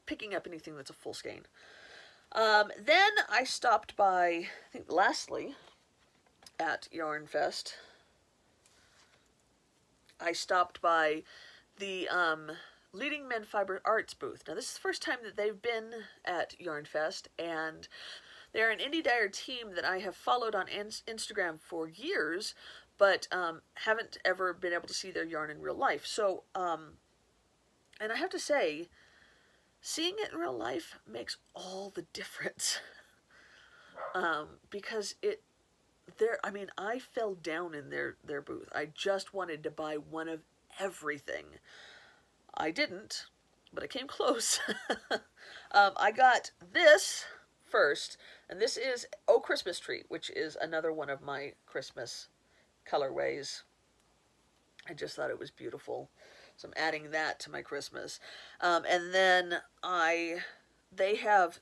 picking up anything that's a full skein. Then I stopped by, I think lastly, at Yarn Fest, I stopped by the Leading Men Fiber Arts booth. Now, this is the first time that they've been at Yarn Fest, and they're an indie dyer team that I have followed on Instagram for years, but haven't ever been able to see their yarn in real life. So And I have to say, seeing it in real life makes all the difference. Because I fell down in their booth. I just wanted to buy one of everything. I didn't, but I came close. I got this first, and this is Oh Christmas Tree, which is another one of my Christmas colorways. I just thought it was beautiful, so I'm adding that to my Christmas. And then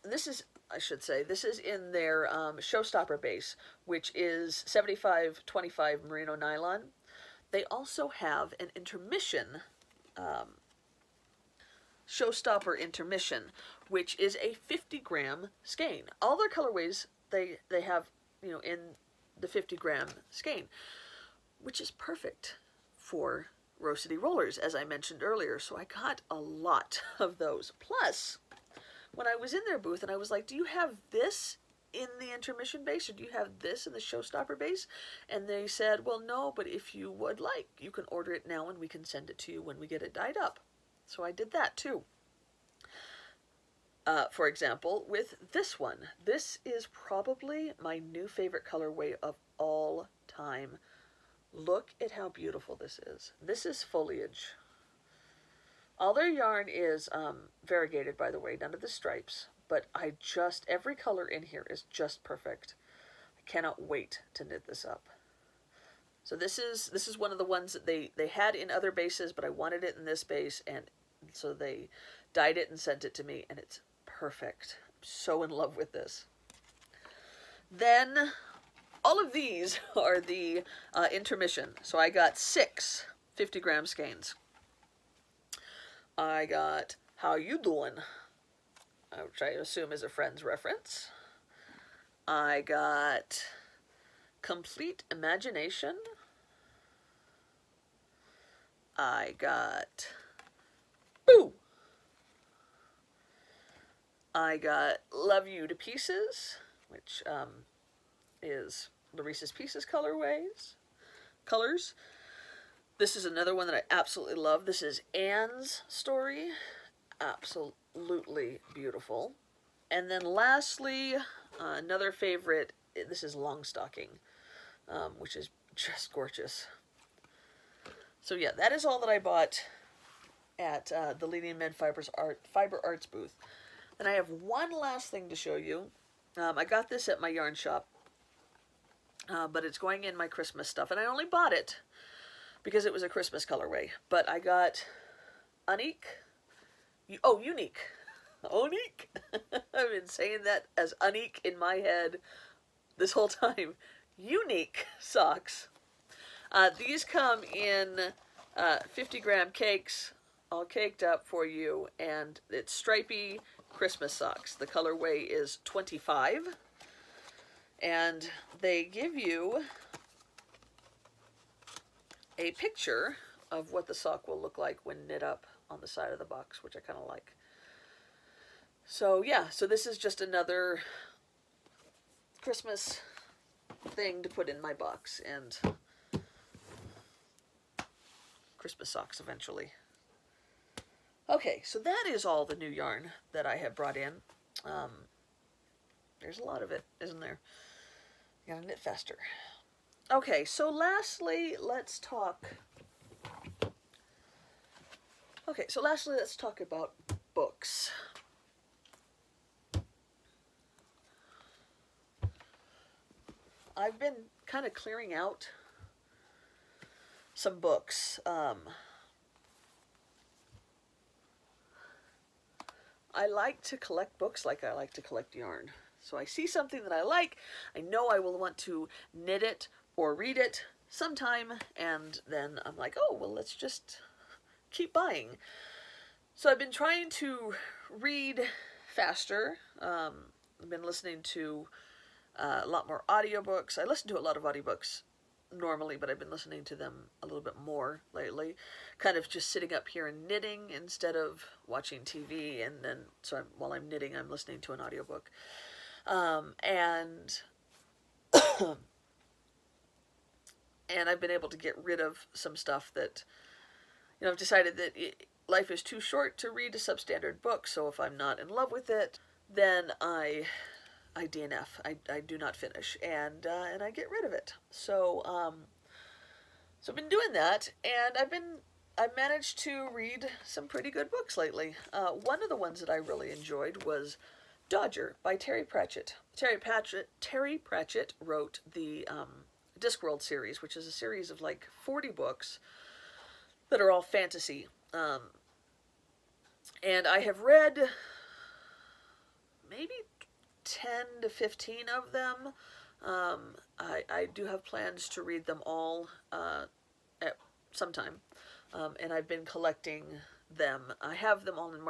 this is in their Showstopper base, which is 75/25 merino nylon. They also have an intermission, Showstopper intermission, which is a 50-gram skein. All their colorways, they have, in the 50-gram skein, which is perfect for Rose City rollers, as I mentioned earlier. So I got a lot of those. Plus, when I was in their booth and I was like, do you have this in the intermission base, or do you have this in the Showstopper base? And they said, well, no, but if you would like, you can order it now and we can send it to you when we get it dyed up. So I did that too. For example, with this one. This is probably my new favorite colorway of all time. Look at how beautiful this is. This is foliage. All their yarn is variegated, by the way, none of the stripes, but every color in here is just perfect. I cannot wait to knit this up. So this is one of the ones that they had in other bases, but I wanted it in this base, and so they dyed it and sent it to me, and it's perfect. I'm so in love with this. Then all of these are the intermission. So I got 6 50-gram skeins. I got How You Doing, which I assume is a Friends reference. I got Complete Imagination. I got Boo. I got Love You to Pieces, which is the Reese's Pieces colors. This is another one that I absolutely love. This is Anne's Story. Absolutely beautiful. And then lastly, another favorite, this is Longstocking, which is just gorgeous. So yeah, that is all that I bought at the Leading Men Fiber Arts booth. And I have one last thing to show you. I got this at my yarn shop, but it's going in my Christmas stuff. And I only bought it because it was a Christmas colorway. But I got Unique. Unique. I've been saying that as Unique in my head this whole time. Unique socks. These come in 50-gram cakes, all caked up for you, and it's stripy Christmas socks. The colorway is 25, and they give you a picture of what the sock will look like when knit up on the side of the box, which I kind of like. So yeah, so this is just another Christmas thing to put in my box, and Christmas socks eventually. Okay, so that is all the new yarn that I have brought in. There's a lot of it, isn't there? You gotta knit faster. Okay, so lastly, let's talk about books. I've been kind of clearing out some books. I like to collect books like I like to collect yarn. So I see something that I like, I know I will want to knit it or read it sometime, and then I'm like, oh, well, let's just keep buying. So I've been trying to read faster. I've been listening to a lot more audiobooks. I listen to a lot of audiobooks normally, but I've been listening to them a little bit more lately. Kind of just sitting up here and knitting instead of watching TV, and then while I'm knitting, I'm listening to an audiobook. And I've been able to get rid of some stuff that, I've decided that life is too short to read a substandard book, so if I'm not in love with it, then I DNF. I do not finish, and I get rid of it. So I've been doing that, and I've managed to read some pretty good books lately. One of the ones that I really enjoyed was Dodger by Terry Pratchett. Terry Pratchett wrote the Discworld series, which is a series of like 40 books that are all fantasy. And I have read maybe 10 to 15 of them. I do have plans to read them all at some time. And I've been collecting them. I have them all in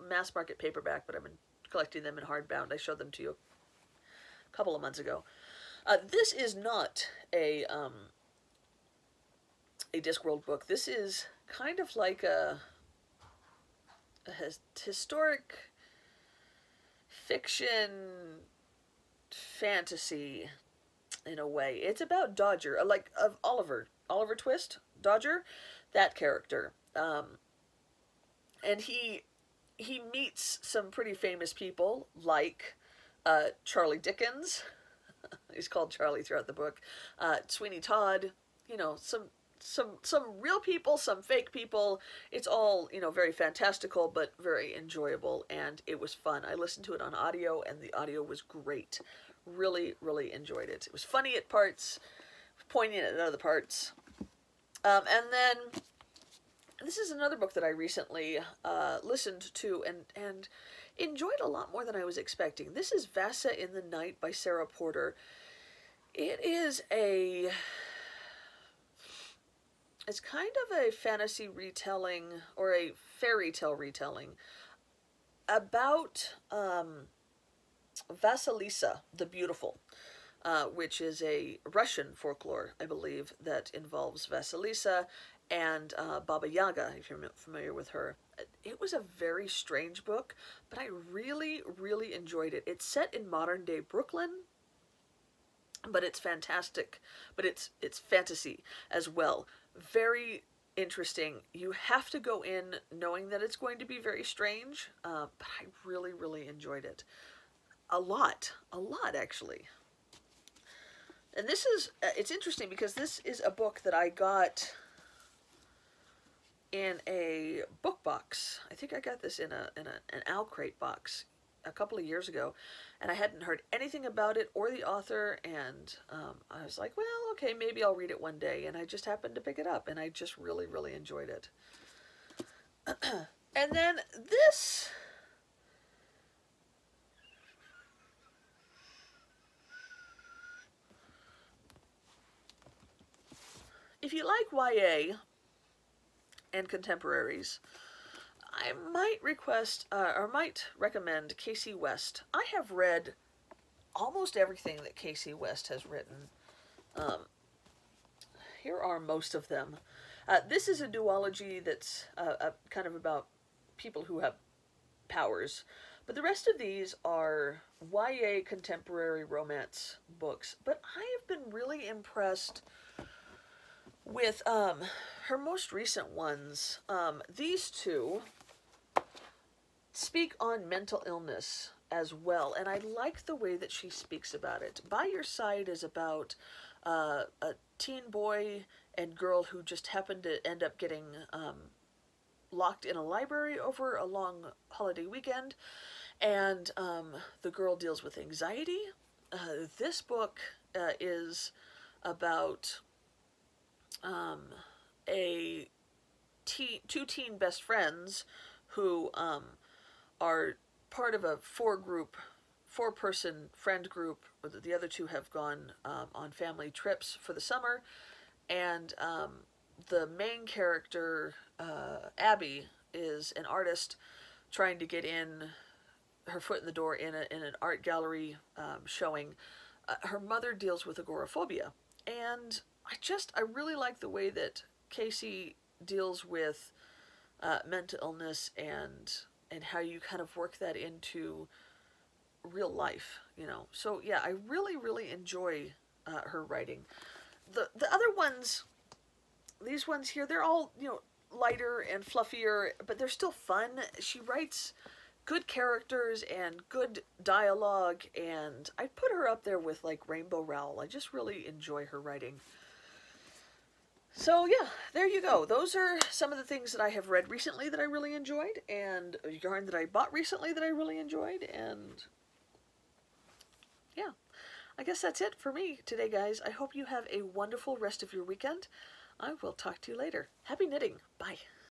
mass market paperback, but I've been collecting them in hardbound. I showed them to you a couple of months ago. This is not a Discworld book. This is kind of like a historic fiction fantasy in a way. It's about Dodger, like of Oliver Twist, Dodger, that character. And he meets some pretty famous people like Charlie Dickens. He's called Charlie throughout the book. Sweeney Todd, you know, some real people, some fake people. It's all, you know, very fantastical, but very enjoyable, and it was fun. I listened to it on audio, and the audio was great. Really, really enjoyed it. It was funny at parts, poignant at other parts. And then this is another book that I recently listened to and enjoyed a lot more than I was expecting. This is Vasa in the Night by Sarah Porter. It's kind of a fantasy retelling, or a fairy tale retelling, about Vasilisa the Beautiful, which is a Russian folklore, I believe, that involves Vasilisa and Baba Yaga, if you're familiar with her. It was a very strange book, but I really, really enjoyed it. It's set in modern-day Brooklyn, but it's fantastic. But it's fantasy as well. Very interesting. You have to go in knowing that it's going to be very strange, but I really, really enjoyed it. A lot, actually. And this is, it's interesting because this is a book that I got in a book box. I think I got this in an Owl Crate box a couple of years ago, and I hadn't heard anything about it or the author, and I was like, well, okay, maybe I'll read it one day, and I just happened to pick it up, and I just really, really enjoyed it. And then this, if you like YA and contemporaries, I might request, or might recommend Casey West. I have read almost everything that Casey West has written. Here are most of them. This is a duology that's kind of about people who have powers. But the rest of these are YA contemporary romance books. But I have been really impressed with her most recent ones. These two speak on mental illness as well, and I like the way that she speaks about it. By Your Side is about a teen boy and girl who just happened to end up getting locked in a library over a long holiday weekend, and the girl deals with anxiety. This book is about two teen best friends who are part of a four-person friend group. The other two have gone on family trips for the summer, and the main character, Abby, is an artist trying to get her foot in the door in an art gallery showing. Her mother deals with agoraphobia, and I really like the way that Casey deals with mental illness and how you kind of work that into real life, you know. So yeah, I really, really enjoy her writing. The other ones, these ones here, they're all, you know, lighter and fluffier, but they're still fun. She writes good characters and good dialogue, and I'd put her up there with like Rainbow Rowell. I just really enjoy her writing. So yeah, there you go. Those are some of the things that I have read recently that I really enjoyed, and a yarn that I bought recently that I really enjoyed, and yeah, I guess that's it for me today, guys. I hope you have a wonderful rest of your weekend. I will talk to you later. Happy knitting. Bye.